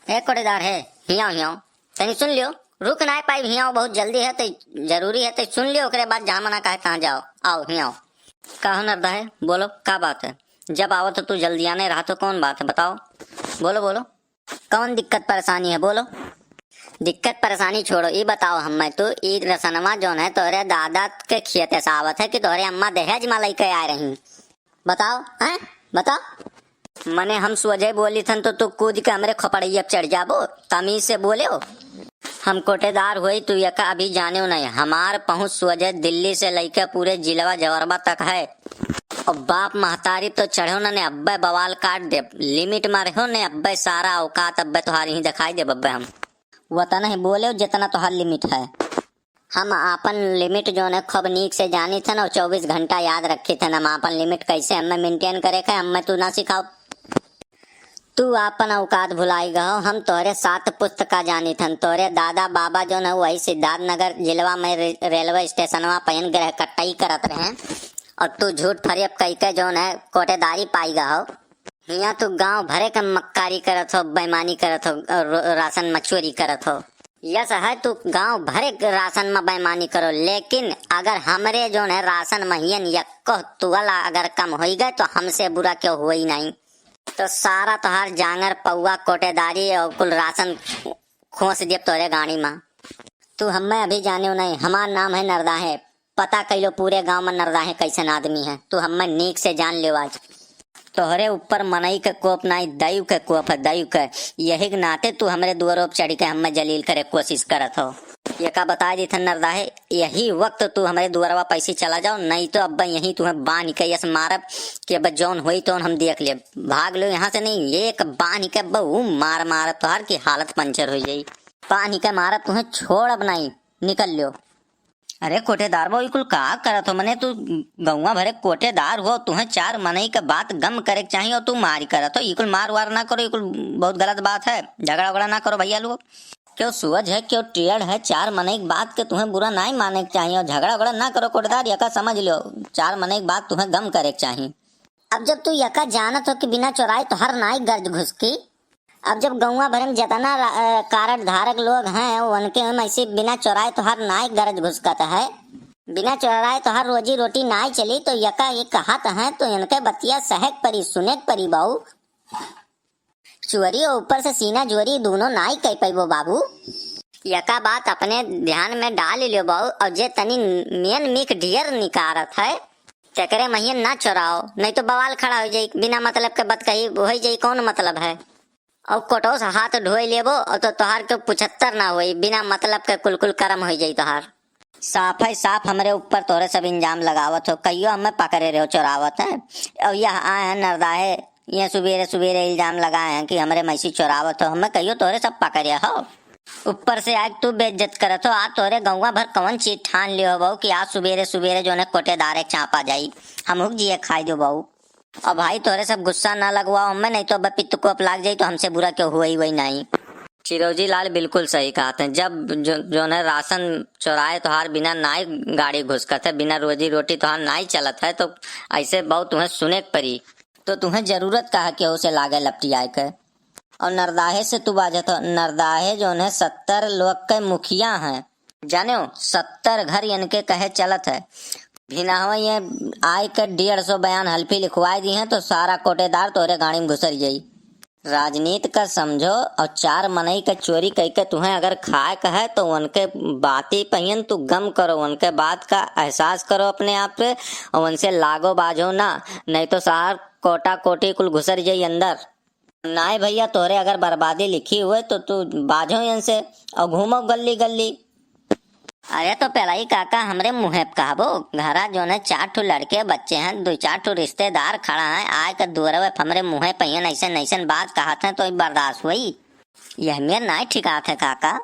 एक कोटेदार है हियाओ हियाओ तनी सुन लियो। रुक ना पाई हियाओ बहुत जल्दी है तो जरूरी है तो सुन लियो ओकरे बाद जा मना कहे कहाँ जाओ आओ हियाओ। कहो नरदा है बोलो क्या बात है। जब आओ तो तू जल्दी आने रहा तो कौन बात है बताओ। बोलो बोलो कौन दिक्कत परेशानी है बोलो। दिक्कत परेशानी छोड़ो ये बताओ हमें तो ई रसनमा जोन है तोरे दादा के खेते सावत है कि तोरे अम्मा दहेज में लेके आ रही। बताओ हैं बताओ। मने हम सोझे बोली थन तो तू कूद के हमरे खोपड़िया चढ़ जाबो तमीज से बोले हो। हम कोटेदार हुई तू यका अभी जाने नहीं हमार पहुंच सोझे दिल्ली से लेके पूरे जिलवा जवरबा तक है। और बाप महतारी तो चढ़ो ने अब्बे बवाल काट दे लिमिट में रहो ने अब्बे सारा औकात अब्बे तुहारी ही दिखाई दे बब्बे हम वतन ही बोले जितना तुहार लिमिट है। हम आपन लिमिट जो है खूब नीक से जानी थे और 24 घंटा याद रखी थे हम आपन लिमिट कैसे हमें मेंटेन करे के हमें तू ना सिखाओ। तू आपन औकात भुलाई गहो हम तोरे 7 पुस्त का जानी थन तोरे दादा बाबा जो है वही सिद्धार्थ नगर जिलवा में रेलवे स्टेशनवा पहन ग्रह कटाई करत रहे और तू झूठ फरेब कह के जो है कोटेदारी पाई गहो। यहाँ तू गांव भरे का मक्कारी करत हो बेईमानी करत हो राशन में चोरी करत हो। यस है तू गांव भरे राशन में बेईमानी करो लेकिन अगर हमरे जो है राशन महियन यक्को तुगला अगर कम हो गए तो हमसे बुरा क्यों हुआ ही नहीं। तो सारा तोहार जांगर पौवा कोटेदारी और कुल राशन खोस दिए तोरे गाड़ी में। तू हमें अभी जाने नहीं हमार नाम है नरदा है पता कैलो पूरे गांव में नरदा है कैसन आदमी है तू हमें नीक से जान लियो। आज तोहरे ऊपर मनई के कोप नहीं दैव के कोप है दैव के यही के नाते तू हमरे दुआरों चढ़ के हमें जलील करे कोशिश करत हो। ये का बता दी थन नरदा है यही वक्त तू हमारे दुआरवा पैसे चला जाओ नहीं तो अब यही तुम्हें बांध के यस मारब कि अब जौन हुई तो हम देख ले भाग लो यहाँ से नहीं एक बांध के बहु मार मार तुहार की हालत पंचर हो जाई। बांध के मारब तुम्हें छोड़ अब नहीं निकल लो। अरे कोटेदार बो कुल का करत हो मने तू गौवा भरे कोटेदार हो तुम्हें 4 मनई के बात गम करे के चाहिए और तू मारी करत हो। इकुल मार वार ना करो इकुल बहुत गलत बात है झगड़ा वगड़ा ना करो भैया लोग। क्यों सूरज है क्यों टेढ़ है 4 मनई की बात के तुम्हें बुरा नहीं माने के चाहिए और झगड़ा वगड़ा ना करो कोटेदार यका समझ लो 4 मनई की बात तुम्हें गम करे के चाहिए। अब जब तू यका जानत हो कि बिना चोराए तो हर नाई गर्ज घुसकी। अब जब गौवा भर में जितना कार्ड धारक लोग हैं उनके हम ऐसे बिना चोराए तो हर नाई गरज घुसकत है। बिना चोराए तो हर रोजी रोटी नाई चली तो यका ये कहत है तो इनके बतिया सहक परी सुनेक परी बाबू। चोरी और ऊपर से सीना जोरी दोनों नाई कह पैबो बाबू। यका बात अपने ध्यान में डाल लियो बाबू और जे तनी मेन मिक ढेर निकारत है चकरे महियन ना चोराओ नहीं तो बवाल खड़ा हो जाये बिना मतलब के बात कही हो जाये कौन मतलब है। और कोटो से हाथ ढोई लेबो और तो तोहार के 75 ना होई बिना मतलब के कुल कर्म हो जाई तोहार। साफ है साफ हमारे ऊपर तोरे सब इंजाम लगावत हो कहियो हमें पकड़े रहो चोरावत है और यह आए हैं नरदा है ये सुबेरे सुबेरे इल्जाम लगाए हैं कि हमारे मैसी चोरावत हो हमें कहियो तोरे सब पकड़े हो। ऊपर से आज तू बेइज्जत करत हो आज तोरे गौवा भर कौन चीज ठान लियो बहू कि आज सुबेरे सुबेरे जो है कोटेदार एक चापा जाई हम हुक जिए खाई दो बहू। और भाई तोरे सब गुस्सा ना लगवाओ हमें नहीं तो अब पित्त को लाग जाये तो हमसे बुरा क्यों हुआ ही वही नहीं। चिरौजी लाल बिल्कुल सही कहा था जब जो है राशन चोराए तोहार बिना नाई गाड़ी घुसकत है बिना रोजी रोटी तोहार नाई चलत है तो ऐसे बहुत तुम्हें सुने परी तो तुम्हें जरूरत कहा कि उसे लागे लपटी आए के। और नरदाहे से तू बाजत हो नरदाहे जो है 70 लोग के मुखिया हैं जाने 70 घर इनके कहे चलत है भिनावा ये आय कर 150 बयान हल्फी लिखवाई दी हैं तो सारा कोटेदार तोरे गाड़ी में घुसर जाई। राजनीति का समझो और 4 मनई का चोरी कह के तुम्हें अगर खाए का है तो उनके बाती पहियन तू गम करो उनके बात का एहसास करो अपने आप पे और उनसे लागो बाजो ना नहीं तो सार कोटा कोटी कुल घुसर जाई अंदर। नाय भैया तोरे अगर बर्बादी लिखी हुए तो तू बाजो इनसे और घूमो गली गली। अरे तो पहलाई काका हमरे मुँह कहबो घरा जो है 4 ठो लड़के बच्चे हैं 2-4 ठो रिश्तेदार खड़ा है आए कर दूर हमरे मुँह पहियन ऐसे ऐसे बात कहत है तो बर्दाश्त हुई यह मेरे ना ठिकात है काका।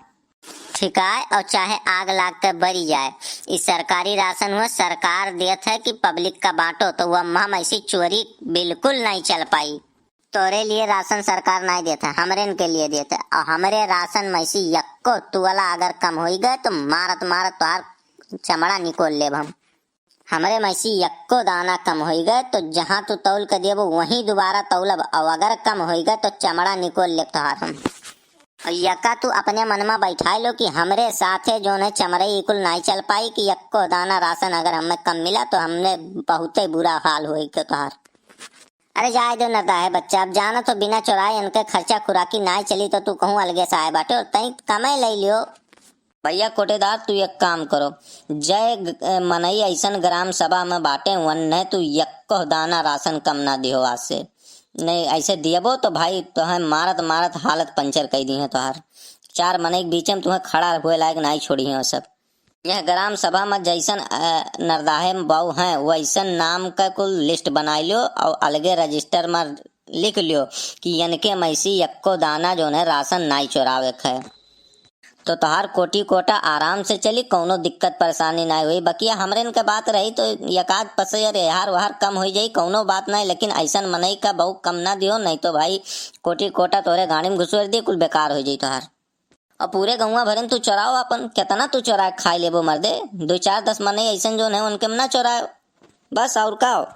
ठिकाए और चाहे आग लाग कर बरी जाए इस सरकारी राशन हुआ सरकार देत है कि पब्लिक का बांटो तो वह हम ऐसी चोरी बिल्कुल नहीं चल पाई। तोरे लिए राशन सरकार नहीं देता हमरे के लिए देता और हमरे राशन में से यक्को तुअला अगर कम हो गए तो मारत मारत तुहार चमड़ा निकोल ले हम। हमरे में से यक्को दाना कम हो गए तो जहाँ तू तौल के देबो वहीं दोबारा तौलब और अगर कम हो गए तो चमड़ा निकोल ले तुहार हम। यका तू अपने मन में बैठा लो कि हमरे साथे जो है चमरई कुल नहीं चल पाई कि यक्को दाना राशन अगर हमें कम मिला तो हमने बहुत ही बुरा हाल होई के तोहार। अरे जाए दो नरदा है बच्चा, अब जाना तो बिना चुराए इनके खर्चा खुराकी ना चली तो तू कहूँ अलगे से आए बाटे और तई कमाई ले लियो। भैया कोटेदार तू एक काम करो, जय मनई ऐसन ग्राम सभा में बाटे वन्ने तू यक्को दाना राशन कम ना दियो आज से, नहीं ऐसे दियबो तो भाई तुम्हें मारत मारत हालत पंचर कर दी है तोहार। चार मनई के बीच में तुम्हें खड़ा हुए लायक नहीं छोड़ी है सब। यह ग्राम सभा में जैसन नरदाहे बाऊ हैं वैसन नाम का कुल लिस्ट बना लियो और अलगे रजिस्टर में लिख लियो कि इनके मैसी यक्को दाना जो है राशन नहीं चुरावे है, तो तोहार कोटी कोटा आराम से चली, कोनो दिक्कत परेशानी नहीं हुई। बकिया हमरे इनके बात रही तो यकाद पसैर यार वहार कम हो जाई, कोनो बात नहीं, लेकिन ऐसन मनई का बहुत कम ना दियो, नहीं तो भाई कोटी कोटा तोरे गाड़ी में घुसवर दी कुल बेकार हो जाई तोहार। और पूरे गौवा भरे में तू चोराओ अपन, कितना तू चोरा खाई लेबो मर्दे, 2 4 10 मनई ऐसन जो है उनके में ना चोराओ बस, और का हो।